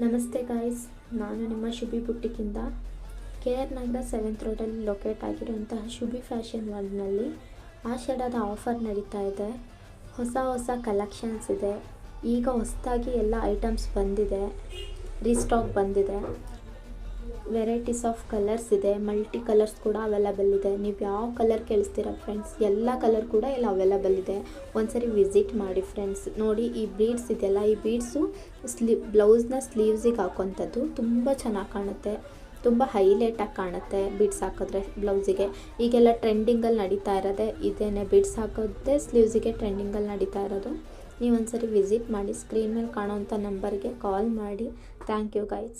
ನಮಸ್ತೆ ಗಾಯ್ಸ್, ನಾನು ನಿಮ್ಮ ಶುಭಿ ಬುಟ್ಟಿಕ್ಕಿಂದ KR ನಗರ 7th ರೋಡಲ್ಲಿ ಲೊಕೇಟ್ ಆಗಿರುವಂತಹ ಶುಭಿ ಫ್ಯಾಷನ್ ವರ್ಲ್ಡ್ನಲ್ಲಿ ಆಷಾಢದ ಆಫರ್ ನಡೀತಾ ಇದೆ. ಹೊಸ ಕಲೆಕ್ಷನ್ಸ್ ಇದೆ. ಈಗ ಹೊಸದಾಗಿ ಎಲ್ಲ ಐಟಮ್ಸ್ ಬಂದಿದೆ, ರೀಸ್ಟಾಕ್ ಬಂದಿದೆ. ವೆರೈಟೀಸ್ ಆಫ್ ಕಲರ್ಸ್ ಇದೆ, ಮಲ್ಟಿ ಕಲರ್ಸ್ ಕೂಡ ಅವೈಲಬಲ್ ಇದೆ. ನೀವು ಯಾವ ಕಲರ್ ಕೇಳಿಸ್ತೀರಾ ಫ್ರೆಂಡ್ಸ್, ಎಲ್ಲ ಕಲರ್ ಕೂಡ ಇಲ್ಲಿ ಅವೈಲಬಲ್ ಇದೆ. ಒಂದ್ಸರಿ ವಿಸಿಟ್ ಮಾಡಿ ಫ್ರೆಂಡ್ಸ್. ನೋಡಿ, ಈ ಬೀಡ್ಸ್ ಇದೆಯಲ್ಲ, ಈ ಬೀಡ್ಸು ಬ್ಲೌಸ್ನ ಸ್ಲೀವ್ಸಿಗೆ ಹಾಕೋಂಥದ್ದು. ತುಂಬ ಚೆನ್ನಾಗಿ ಕಾಣುತ್ತೆ, ತುಂಬ ಹೈಲೈಟಾಗಿ ಕಾಣುತ್ತೆ ಬೀಡ್ಸ್ ಹಾಕಿದ್ರೆ ಬ್ಲೌಸಿಗೆ. ಈಗೆಲ್ಲ ಟ್ರೆಂಡಿಂಗಲ್ಲಿ ನಡೀತಾ ಇರೋದೇ ಇದೇನೆ, ಬೀಡ್ಸ್ ಹಾಕೋದೇ ಸ್ಲೀವ್ಸಿಗೆ ಟ್ರೆಂಡಿಂಗಲ್ಲಿ ನಡೀತಾ ಇರೋದು. ನೀವು ಒಂದ್ಸರಿ ವಿಸಿಟ್ ಮಾಡಿ, ಸ್ಕ್ರೀನ್ ಮೇಲೆ ಕಾಣೋವಂಥ ನಂಬರ್ಗೆ ಕಾಲ್ ಮಾಡಿ. Thank you guys.